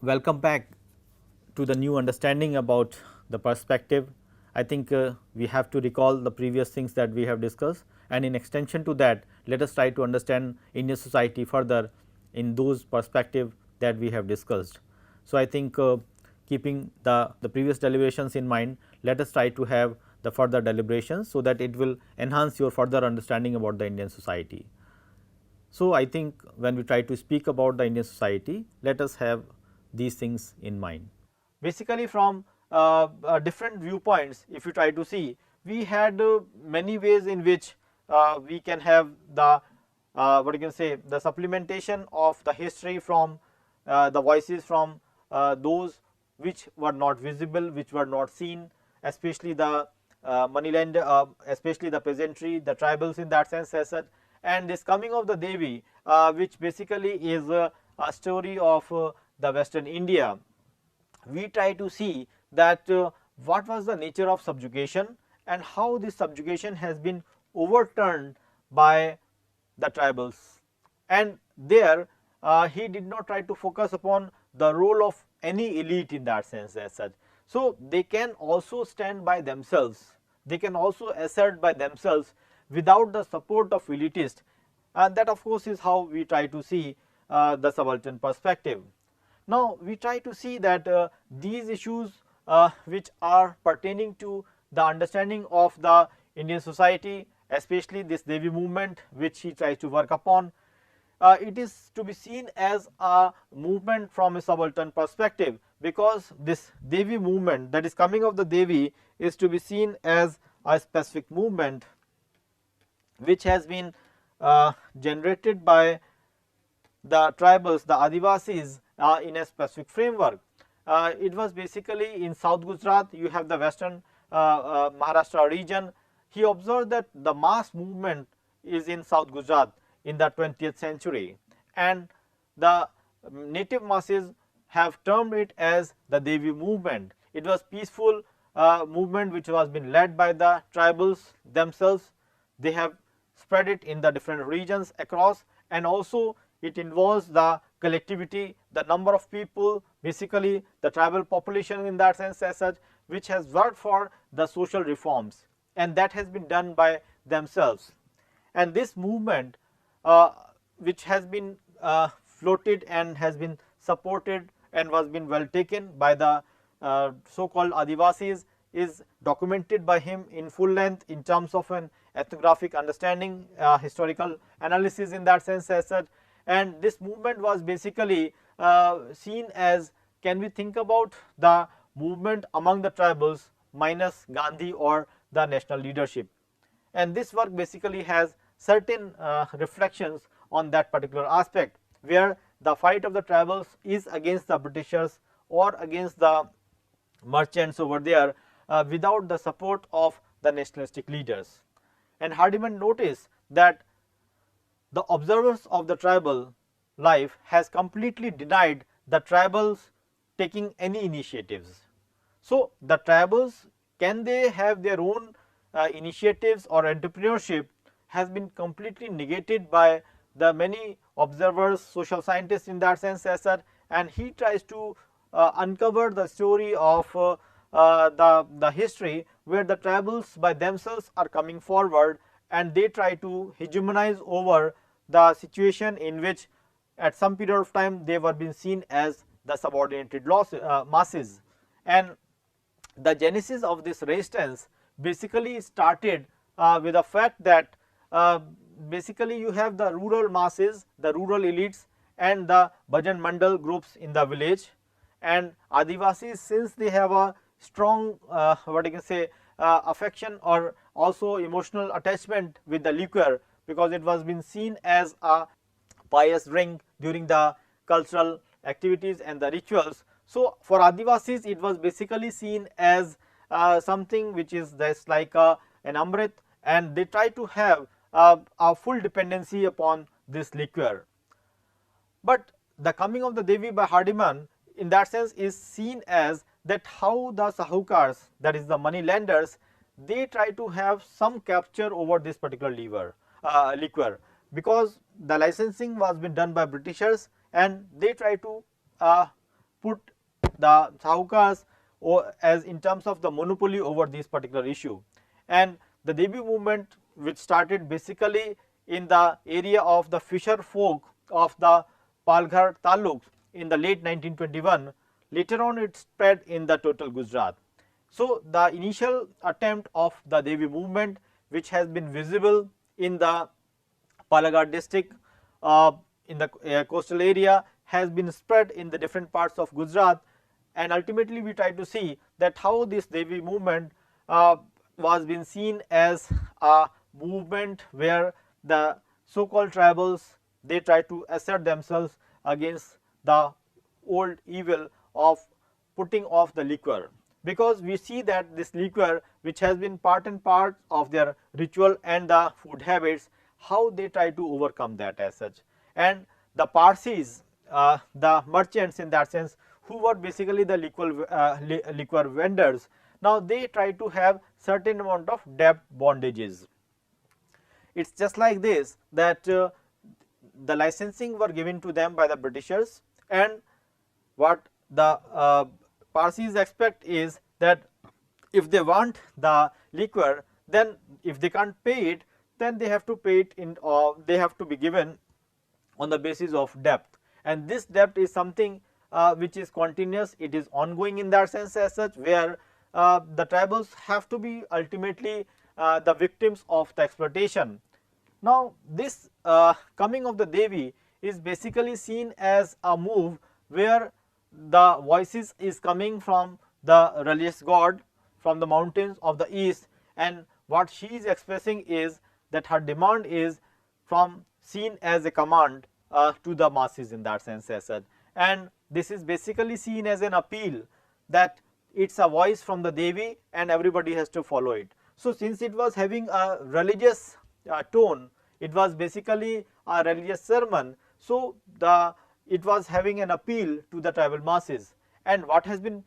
Welcome back to the new understanding about the perspective. I think we have to recall the previous things that we have discussed, and in extension to that, let us try to understand Indian society further in those perspective that we have discussed. So, I think keeping the previous deliberations in mind, let us try to have the further deliberations, so that it will enhance your further understanding about the Indian society. So, I think when we try to speak about the Indian society, let us have these things in mind. Basically, from different viewpoints, if you try to see, we had many ways in which we can have the what you can say, the supplementation of the history from the voices from those which were not visible, which were not seen, especially the moneyland, especially the peasantry, the tribals in that sense as such. And this coming of the Devi, which basically is a story of the Western India. We try to see that what was the nature of subjugation and how this subjugation has been overturned by the tribals. And there he did not try to focus upon the role of any elite in that sense as such. So, they can also stand by themselves, they can also assert by themselves without the support of elitist, and that of course is how we try to see the subaltern perspective. Now, we try to see that these issues which are pertaining to the understanding of the Indian society, especially this Devi movement which he tries to work upon, it is to be seen as a movement from a subaltern perspective, because this Devi movement, that is coming of the Devi, is to be seen as a specific movement which has been generated by the tribals, the Adivasis, in a specific framework. It was basically in South Gujarat, you have the western Maharashtra region. He observed that the mass movement is in South Gujarat in the 20th century, and the native masses have termed it as the Devi movement. It was peaceful movement which was been led by the tribals themselves. They have spread it in the different regions across, and also it involves the collectivity, the number of people, basically the tribal population in that sense as such, which has worked for the social reforms, and that has been done by themselves. And this movement which has been floated and has been supported and was been well taken by the so called Adivasis, is documented by him in full length in terms of an ethnographic understanding, historical analysis in that sense as such. And this movement was basically seen as, can we think about the movement among the tribals minus Gandhi or the national leadership. And this work basically has certain reflections on that particular aspect, where the fight of the tribals is against the Britishers or against the merchants over there, without the support of the nationalistic leaders. And Hardiman noticed that the observers of the tribal life has completely denied the tribals taking any initiatives. So, the tribals, can they have their own initiatives or entrepreneurship, has been completely negated by the many observers, social scientists in that sense as such, and he tries to uncover the story of the history where the tribals by themselves are coming forward, and they try to hegemonize over the situation in which at some period of time they were being seen as the subordinated masses. And the genesis of this resistance basically started with the fact that basically you have the rural masses, the rural elites, and the Bhajan Mandal groups in the village, and Adivasis, since they have a strong what you can say affection or also emotional attachment with the liquor, because it was been seen as a pious drink during the cultural activities and the rituals. So, for Adivasis it was basically seen as something which is just like an amrit, and they try to have a full dependency upon this liquor. But the coming of the Devi by Hardiman in that sense is seen as that how the Sahukars, that is the money lenders, they try to have some capture over this particular liquor, because the licensing was been done by Britishers, and they try to put the Sahukars as in terms of the monopoly over this particular issue. And the Devi movement, which started basically in the area of the fisher folk of the Palghar Taluk in the late 1921, later on it spread in the total Gujarat. So, the initial attempt of the Devi movement, which has been visible in the Palakkad district in the coastal area, has been spread in the different parts of Gujarat, and ultimately we try to see that how this Devi movement was being seen as a movement where the so called tribals, they try to assert themselves against the old evil of putting off the liquor, because we see that this liquor, which has been part and part of their ritual and the food habits, how they try to overcome that as such. And the Parsis, the merchants in that sense, who were basically the liquor vendors, now they try to have certain amount of debt bondages. It is just like this, that the licensing were given to them by the Britishers, and what the Parsis expect is that if they want the liquor, then if they can't pay it, then they have to pay it in, they have to be given on the basis of debt, and this debt is something which is continuous, it is ongoing in that sense as such, where the tribals have to be ultimately the victims of the exploitation. Now, this coming of the Devi is basically seen as a move where the voices is coming from the religious god from the mountains of the east, and what she is expressing is that her demand is from seen as a command to the masses in that sense as such, and this is basically seen as an appeal that it is a voice from the Devi and everybody has to follow it. So, since it was having a religious tone, it was basically a religious sermon. So, it was having an appeal to the tribal masses, and what has been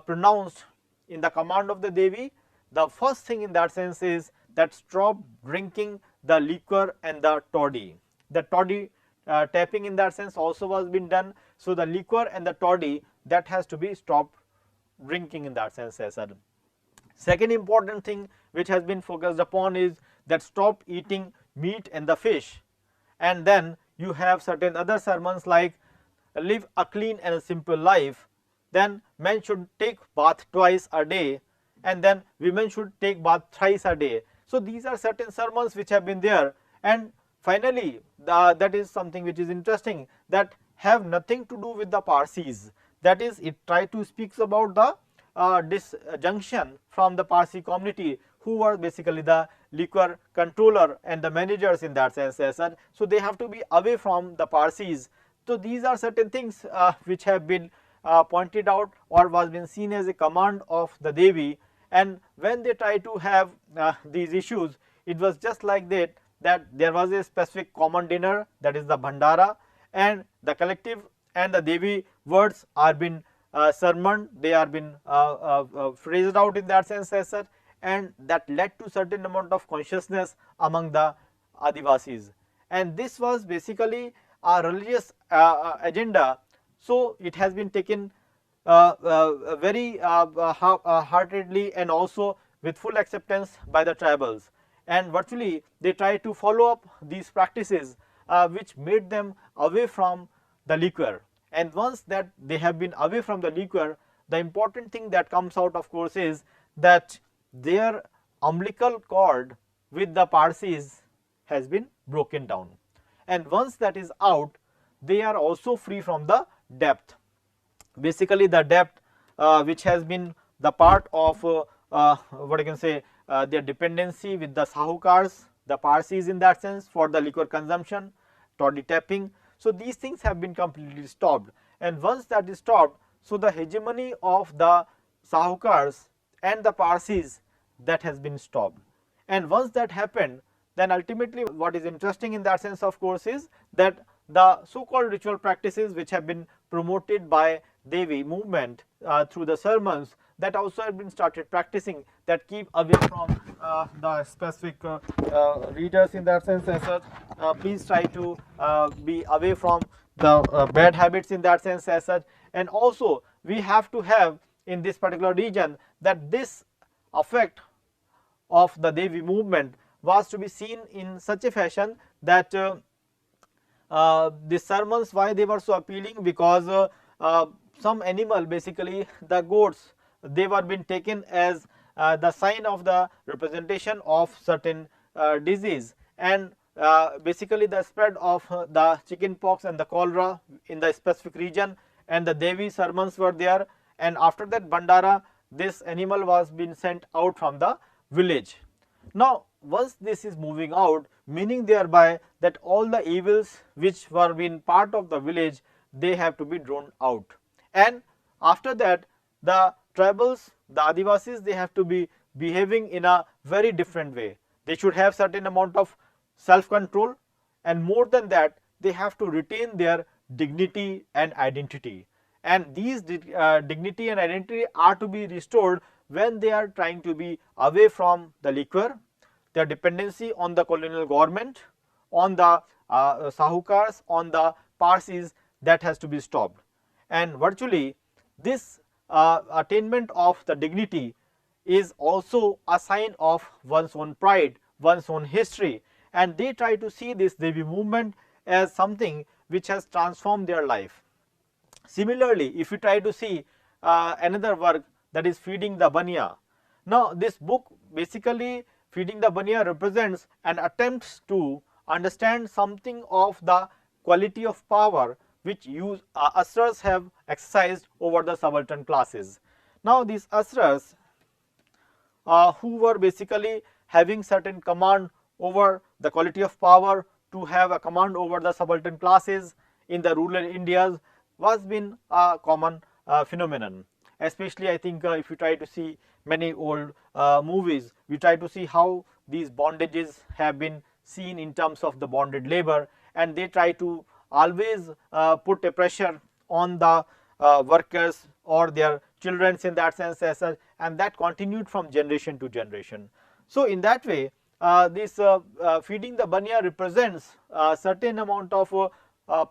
pronounced in the command of the Devi, the first thing in that sense is that stop drinking the liquor and the toddy. The toddy tapping in that sense also was been done. So, the liquor and the toddy, that has to be stopped drinking in that sense as well. Second important thing which has been focused upon is that stop eating meat and the fish, and then you have certain other sermons like live a clean and a simple life, then men should take bath twice a day, and then women should take bath thrice a day. So, these are certain sermons which have been there, and finally, that is something which is interesting, that have nothing to do with the Parsis, that is it try to speaks about the disjunction from the Parsi community, who were basically the liquor controller and the managers in that sense as such. So, they have to be away from the Parsis. So, these are certain things which have been pointed out or was been seen as a command of the Devi, and when they try to have these issues, it was just like that there was a specific common dinner, that is the Bhandara, and the collective and the Devi words are been sermoned, they are been phrased out in that sense as such, and that led to certain amount of consciousness among the Adivasis, and this was basically a religious agenda. So, it has been taken very heartedly and also with full acceptance by the tribals, and virtually they try to follow up these practices which made them away from the liquor. And once that they have been away from the liquor, the important thing that comes out of course is that their umbilical cord with the Parsis has been broken down, and once that is out, they are also free from the debt. Basically the debt which has been the part of what I can say their dependency with the Sahukars, the Parsis in that sense, for the liquor consumption, toddy tapping. So, these things have been completely stopped, and once that is stopped, so the hegemony of the Sahukars and the Parsis, that has been stopped, and once that happened, then ultimately what is interesting in that sense of course is that the so called ritual practices which have been promoted by Devi movement through the sermons, that also have been started practicing, that keep away from the specific readers in that sense as such. Please try to be away from the bad habits in that sense as such. And also we have to have in this particular region that this effect of the Devi movement was to be seen in such a fashion that the sermons, why they were so appealing, because some animal, basically the goats, they were being taken as the sign of the representation of certain disease, and basically the spread of the chicken pox and the cholera in the specific region, and the Devi sermons were there, and after that Bandara, this animal was being sent out from the village. Now once this is moving out, meaning thereby that all the evils which were being part of the village, they have to be drawn out, and after that the tribals, the Adivasis, they have to be behaving in a very different way. They should have certain amount of self control, and more than that they have to retain their dignity and identity, and these dignity and identity are to be restored when they are trying to be away from the liquor, their dependency on the colonial government, on the Sahukars, on the Parsis, that has to be stopped. And virtually this attainment of the dignity is also a sign of one's own pride, one's own history, and they try to see this Devi movement as something which has transformed their life. Similarly, if you try to see another work, that is Feeding the Banya. Now this book, basically Feeding the Banya, represents an attempt to understand something of the quality of power which Asras have exercised over the subaltern classes. Now these Asras, who were basically having certain command over the quality of power, to have a command over the subaltern classes in the rural Indias, was been a common phenomenon. Especially I think if you try to see many old movies, we try to see how these bondages have been seen in terms of the bonded labor, and they try to always put a pressure on the workers or their children in that sense as such, and that continued from generation to generation. So in that way, this Feeding the Banya represents a certain amount of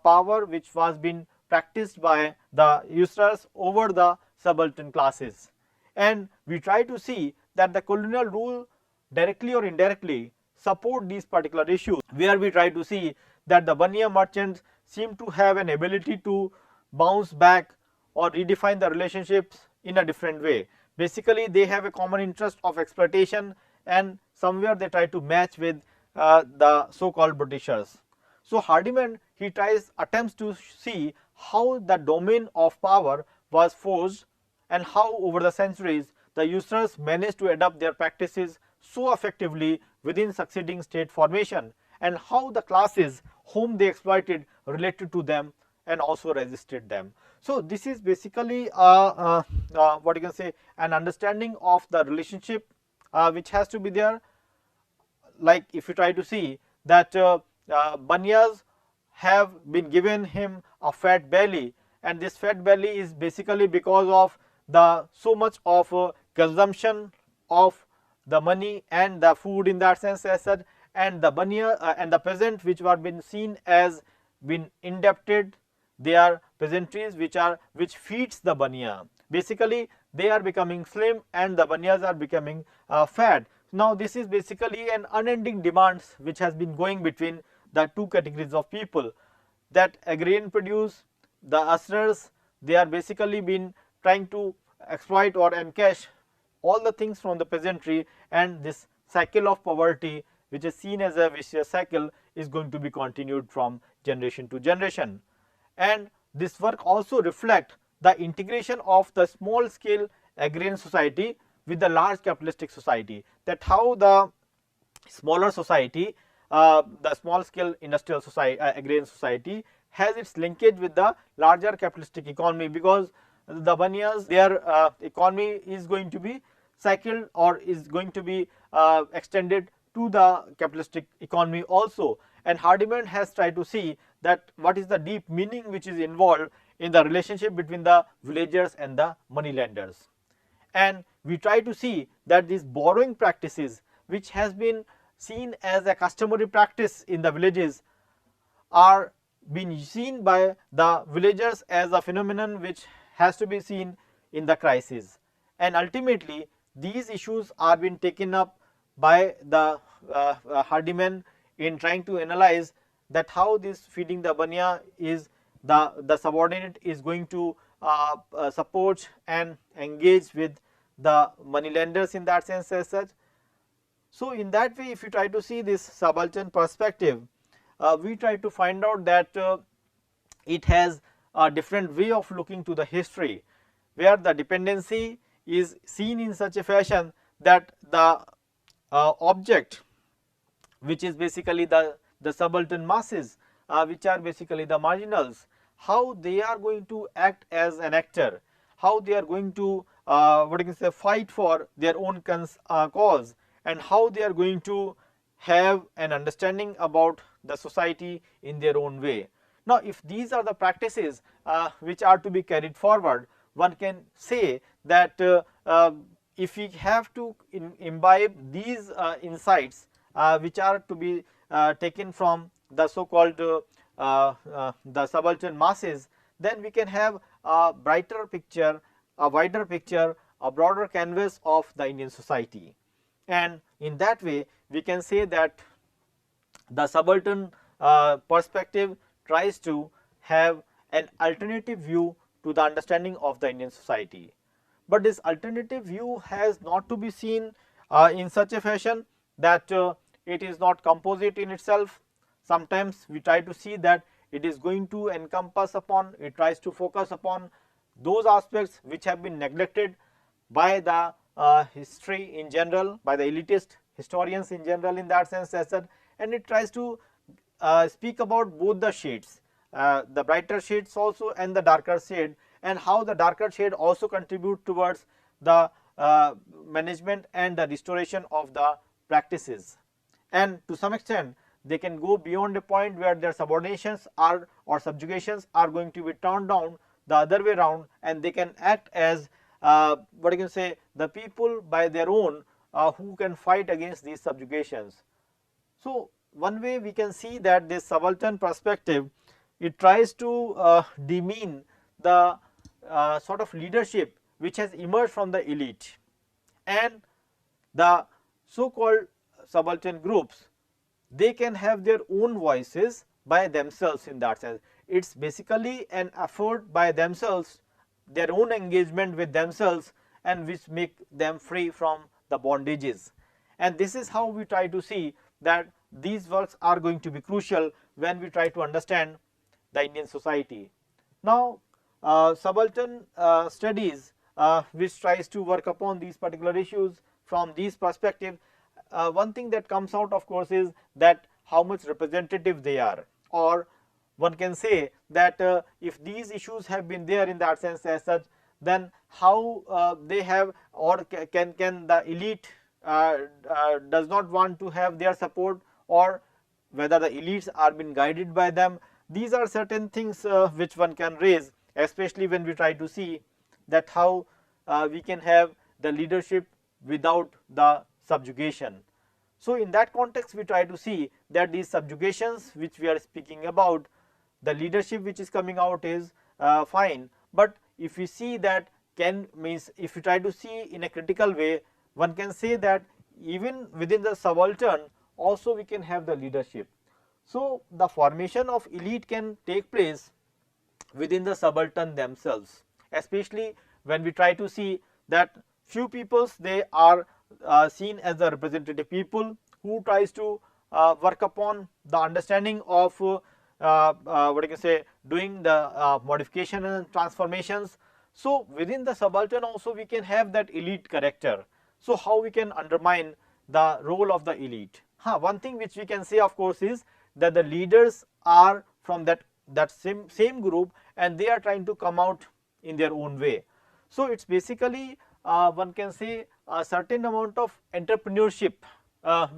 power which was being practiced by the usurers over the subaltern classes, and we try to see that the colonial rule directly or indirectly support these particular issues, where we try to see that the Banya merchants seem to have an ability to bounce back or redefine the relationships in a different way. Basically they have a common interest of exploitation, and somewhere they try to match with the so called Britishers. So Hardiman, he attempts to see how the domain of power was forged, and how over the centuries the usurers managed to adapt their practices so effectively within succeeding state formation, and how the classes whom they exploited related to them and also resisted them. So this is basically what you can say, an understanding of the relationship which has to be there. Like if you try to see that Banyas have been given him a fat belly, and this fat belly is basically because of the so much of consumption of the money and the food in that sense as such, and the Banya and the peasant which were been seen as been indebted, they are peasantries which feeds the Banya. Basically they are becoming slim and the Banyas are becoming fat. Now this is basically an unending demands which has been going between the two categories of people, that agrarian produce, the Asrars, they are basically been trying to exploit or encash all the things from the peasantry, and this cycle of poverty, which is seen as a vicious cycle, is going to be continued from generation to generation. And this work also reflect the integration of the small scale agrarian society with the large capitalistic society, that how the smaller society, the small scale industrial society, agrarian society, has its linkage with the larger capitalistic economy, because the Banyas, their economy is going to be cycled or is going to be extended to the capitalistic economy also. And Hardiman has tried to see that what is the deep meaning which is involved in the relationship between the villagers and the money lenders. And we try to see that these borrowing practices, which has been seen as a customary practice in the villages, are been seen by the villagers as a phenomenon which has to be seen in the crisis, and ultimately these issues are being taken up by the Hardiman in trying to analyze that how this feeding the banya is the subordinate is going to support and engage with the money lenders in that sense as such. So, in that way if you try to see this subaltern perspective, we try to find out that it has a different way of looking to the history, where the dependency is seen in such a fashion that the object which is basically the subaltern masses, which are basically the marginals, how they are going to act as an actor, how they are going to what you can say fight for their own cause, and how they are going to have an understanding about the society in their own way. Now, if these are the practices which are to be carried forward, one can say that if we have to imbibe these insights which are to be taken from the so called the subaltern masses, then we can have a brighter picture, a wider picture, a broader canvas of the Indian society. And in that way we can say that the subaltern perspective tries to have an alternative view to the understanding of the Indian society. But this alternative view has not to be seen in such a fashion that it is not composite in itself. Sometimes we try to see that it is going to encompass upon, it tries to focus upon those aspects which have been neglected by the history in general, by the elitist historians in general in that sense as that, and it tries to speak about both the shades, the brighter shades also and the darker shade, and how the darker shade also contribute towards the management and the restoration of the practices. And to some extent they can go beyond a point where their subordinations are or subjugations are going to be turned down the other way around, and they can act as what you can say the people by their own who can fight against these subjugations. So, one way we can see that this subaltern perspective, it tries to demean the sort of leadership which has emerged from the elite, and the so called subaltern groups, they can have their own voices by themselves in that sense. It is basically an effort by themselves, their own engagement with themselves, and which make them free from the bondages. And this is how we try to see that these works are going to be crucial when we try to understand the Indian society. Now, subaltern studies which tries to work upon these particular issues from these perspectives, one thing that comes out of course is that how much representative they are, or one can say that if these issues have been there in that sense as such, then how they have, or can the elite does not want to have their support, or whether the elites are being guided by them. These are certain things which one can raise, especially when we try to see that how we can have the leadership without the subjugation. So, in that context we try to see that these subjugations which we are speaking about, the leadership which is coming out is fine, but if we see that means if we try to see in a critical way, one can say that even within the subaltern also we can have the leadership. So, the formation of elite can take place within the subaltern themselves, especially when we try to see that few peoples, they are seen as the representative people who tries to work upon the understanding of what you can say doing the modification and transformations. So, within the subaltern also we can have that elite character. So, how we can undermine the role of the elite? One thing which we can say of course is that the leaders are from that same group, and they are trying to come out in their own way. So, it is basically one can say a certain amount of entrepreneurship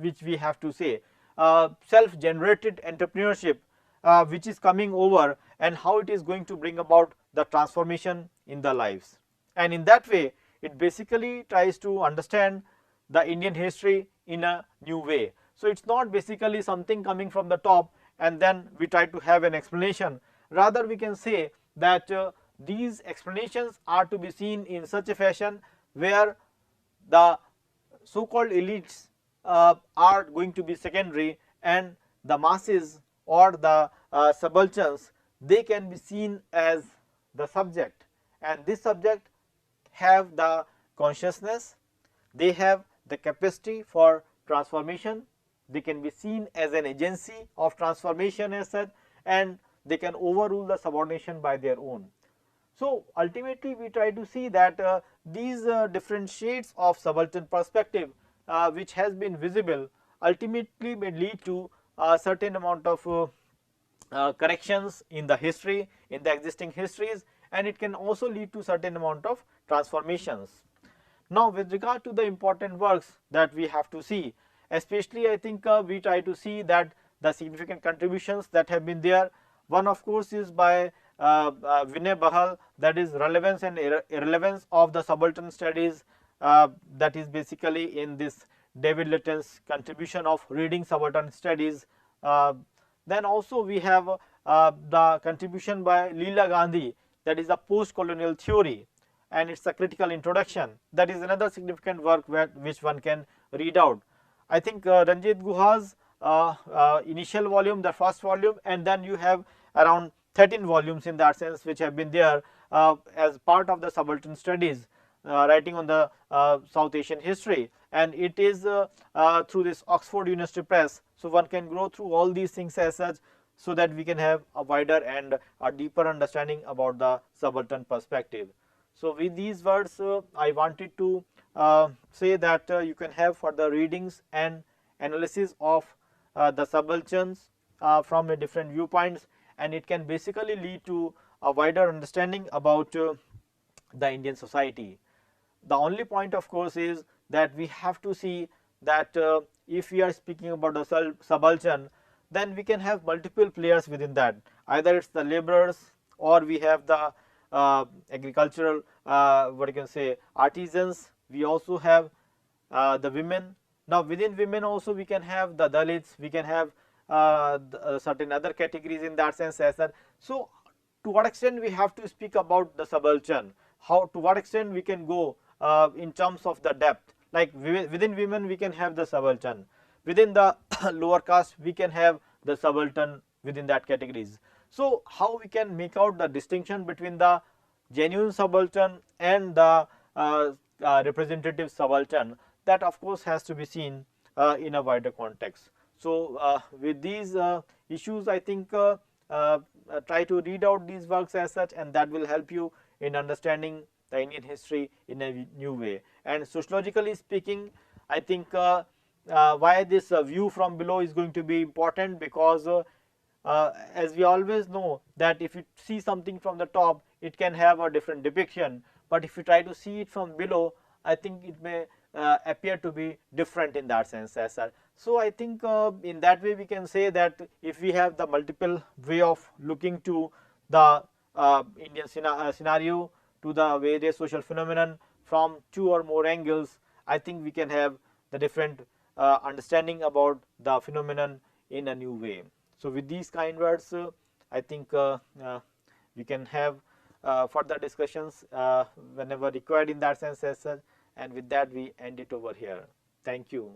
which we have to say, self generated entrepreneurship which is coming over, and how it is going to bring about the transformation in the lives. And in that way it basically tries to understand the Indian history in a new way. So, it is not basically something coming from the top and then we try to have an explanation. Rather we can say that these explanations are to be seen in such a fashion where the so called elites are going to be secondary, and the masses or the subalterns, they can be seen as the subject, and this subject have the consciousness, they have the capacity for transformation, they can be seen as an agency of transformation as such, and they can overrule the subordination by their own. So, ultimately we try to see that these different shades of subaltern perspective which has been visible ultimately may lead to a certain amount of corrections in the history, in the existing histories, and it can also lead to certain amount of transformations. Now, with regard to the important works that we have to see, especially I think we try to see that the significant contributions that have been there. One of course is by Vinay Bahal, that is relevance and irrelevance of the subaltern studies, that is basically in this David Litton's contribution of reading subaltern studies. Then also we have the contribution by Leela Gandhi, that is the post colonial theory, and it is a critical introduction. That is another significant work which one can read out. I think Ranjit Guha's initial volume, the first volume, and then you have around 13 volumes in that sense which have been there as part of the subaltern studies, writing on the South Asian history, and it is through this Oxford University Press. So, one can go through all these things as such, so that we can have a wider and a deeper understanding about the subaltern perspective. So, with these words I wanted to say that you can have further readings and analysis of the subalterns from a different viewpoints, and it can basically lead to a wider understanding about the Indian society. The only point of course is that we have to see that if we are speaking about the subaltern, then we can have multiple players within that, either it is the laborers, or we have the agricultural what you can say artisans, we also have the women. Now, within women also we can have the Dalits, we can have certain other categories in that sense as that. So, to what extent we have to speak about the subaltern, how to what extent we can go in terms of the depth, like within women we can have the subaltern, within the lower caste we can have the subaltern within that categories. So, how we can make out the distinction between the genuine subaltern and the representative subaltern, that of course has to be seen in a wider context. So, with these issues I think try to read out these works as such, and that will help you in understanding the Indian history in a new way. And sociologically speaking, I think why this view from below is going to be important, because as we always know that if you see something from the top, it can have a different depiction, but if you try to see it from below, I think it may appear to be different in that sense as such. So, I think in that way we can say that if we have the multiple way of looking to the Indian scenario, to the various social phenomenon from two or more angles, I think we can have the different understanding about the phenomenon in a new way. So, with these kind words I think we can have further discussions whenever required in that sense as such, and with that we end it over here. Thank you.